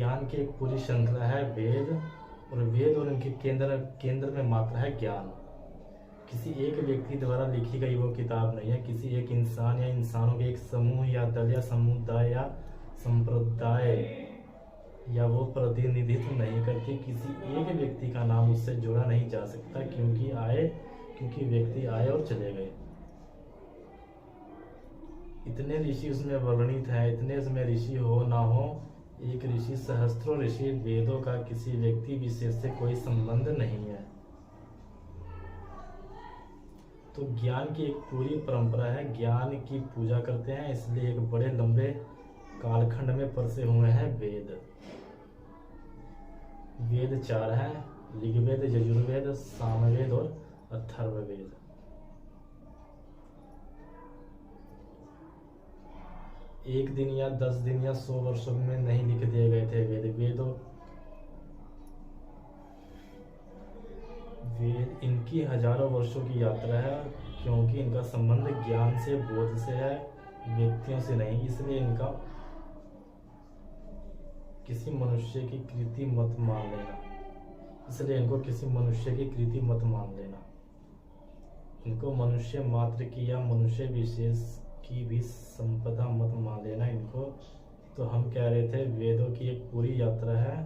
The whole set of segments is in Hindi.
ज्ञान की एक पूरी श्रृंखला है वेद, और वेद और उनके केंद्र में मात्र है ज्ञान। किसी एक व्यक्ति द्वारा लिखी गई वो किताब नहीं है, किसी एक इंसान या इंसानों के एक समूह या दल या समुदाय या संप्रदाय या वो प्रतिनिधित्व नहीं करती। किसी एक व्यक्ति का नाम उससे जोड़ा नहीं जा सकता, क्योंकि व्यक्ति आए और चले गए। इतने ऋषि उसमें वर्णित हैं, इतने उसमें ऋषि हो ना हो, एक ऋषि सहस्त्रों ऋषि, वेदों का किसी व्यक्ति विशेष से कोई संबंध नहीं है। तो ज्ञान की एक पूरी परंपरा है, ज्ञान की पूजा करते हैं, इसलिए एक बड़े लंबे कालखंड में परसे हुए हैं वेद। वेद 4 हैं, ऋग्वेद, यजुर्वेद, सामवेद और अथर्ववेद। एक दिन या 10 दिन या 100 वर्षों में नहीं लिख दिए गए थे वेद इनकी हजारों वर्षों की यात्रा है, क्योंकि इनका संबंध ज्ञान से, बोध से है, व्यक्तियों से नहीं। इसलिए इनका किसी मनुष्य की कृति मत मान लेना, इनको किसी मनुष्य की कृति मत मान लेना। इनको मनुष्य मात्र की या मनुष्य विशेष की भी संपदा मत मान लेना इनको। तो हम कह रहे थे वेदों की एक पूरी यात्रा है।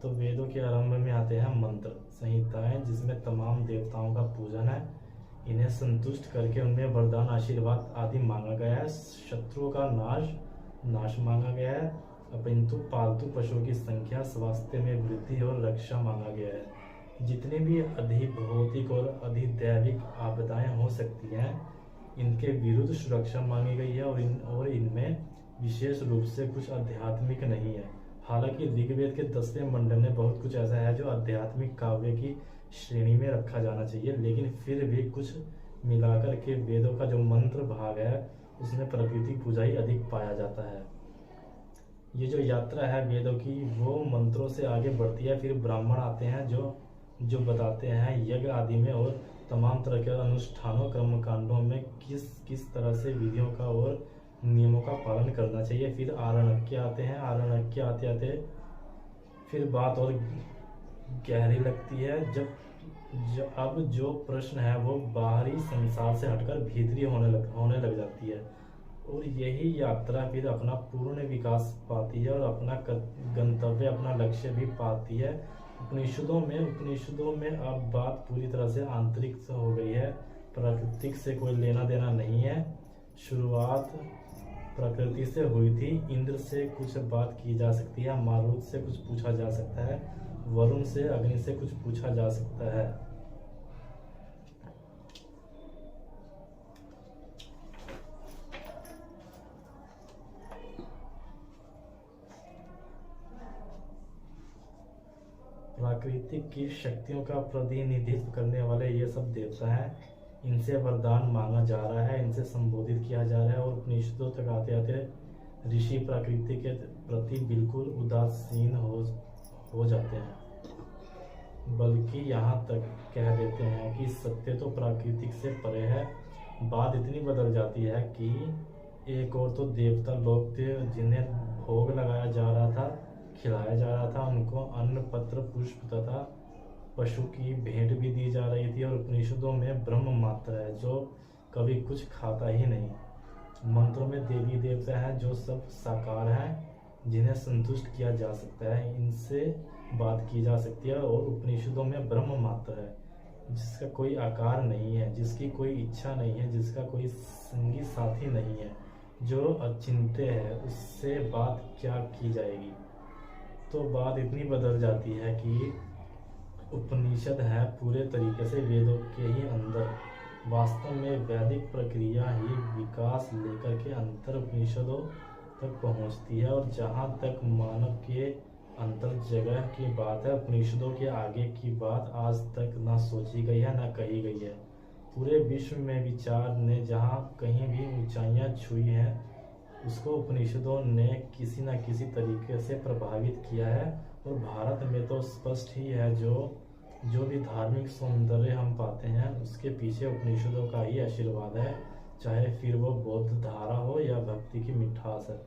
तो वेदों के आरंभ में आते हैं मंत्र संहिताएं, जिसमें तमाम देवताओं का पूजन है। इन्हें संतुष्ट करके उनमें वरदान, आशीर्वाद आदि मांगा गया है। शत्रुओं का नाश मांगा गया है, अपिंतु पालतू पशुओं की संख्या, स्वास्थ्य में वृद्धि और रक्षा मांगा गया है। जितनी भी अधिभौतिक और अधिदैविक आपदाएं हो सकती हैं, इनके विरुद्ध सुरक्षा मांगी गई है, और इनमें विशेष रूप से कुछ आध्यात्मिक नहीं है। हालांकि ऋग्वेद के 10वें मंडल में बहुत कुछ ऐसा है जो आध्यात्मिक काव्य की श्रेणी में रखा जाना चाहिए, लेकिन फिर भी कुछ मिलाकर के वेदों का जो मंत्र भाग है उसमें प्रकृति पूजा ही अधिक पाया जाता है। ये जो यात्रा है वेदों की, वो मंत्रों से आगे बढ़ती है। फिर ब्राह्मण आते हैं जो बताते हैं यज्ञ आदि में और तमाम तरह के अनुष्ठानों, कर्मकांडों में किस तरह से विधियों का और नियमों का पालन करना चाहिए। फिर आरण्यक आते हैं, आरण्यक आते फिर बात और गहरी लगती है। अब जो प्रश्न है वो बाहरी संसार से हटकर भीतरी होने लग जाती है, और यही यात्रा फिर अपना पूर्ण विकास पाती है और अपना गंतव्य, अपना लक्ष्य भी पाती है। उपनिषदों में अब बात पूरी तरह से आंतरिक हो गई है, प्राकृतिक से कोई लेना देना नहीं है। शुरुआत प्रकृति से हुई थी। इंद्र से कुछ बात की जा सकती है, मारुत से कुछ पूछा जा सकता है, वरुण से, अग्नि से कुछ पूछा जा सकता है। प्राकृतिक की शक्तियों का प्रतिनिधित्व करने वाले ये सब देवता हैं। इनसे वरदान मांगा जा रहा है, इनसे संबोधित किया जा रहा है, और उपनिषदों तक आते आते ऋषि प्रकृति के प्रति बिल्कुल उदासीन हो जाते हैं, बल्कि यहाँ तक कह देते हैं कि सत्य तो प्राकृतिक से परे है। बात इतनी बदल जाती है कि एक और तो देवता लोग थे जिन्हें भोग लगाया जा रहा था, खिलाया जा रहा था, उनको अन्न, पत्र, पुष्प तथा पशु की भेंट भी दी जा रही थी। और उपनिषदों में ब्रह्म मात्र है जो कभी कुछ खाता ही नहीं। मंत्रों में देवी देवता हैं जो सब साकार हैं, जिन्हें संतुष्ट किया जा सकता है, इनसे बात की जा सकती है। और उपनिषदों में ब्रह्म मात्र है जिसका कोई आकार नहीं है, जिसकी कोई इच्छा नहीं है, जिसका कोई संगी साथी नहीं है, जो अचिंत्य है, उससे बात क्या की जाएगी। तो बात इतनी बदल जाती है कि उपनिषद है पूरे तरीके से वेदों के ही अंदर। वास्तव में वैदिक प्रक्रिया ही विकास लेकर के अंतर उपनिषदों तक पहुंचती है, और जहां तक मानव के अंतर जगह की बात है, उपनिषदों के आगे की बात आज तक ना सोची गई है ना कही गई है। पूरे विश्व में विचार ने जहां कहीं भी ऊंचाइयां छुई हैं, उसको उपनिषदों ने किसी न किसी तरीके से प्रभावित किया है। और भारत में तो स्पष्ट ही है, जो भी धार्मिक सौंदर्य हम पाते हैं उसके पीछे उपनिषदों का ही आशीर्वाद है, चाहे फिर वो बौद्ध धारा हो या भक्ति की मिठास है।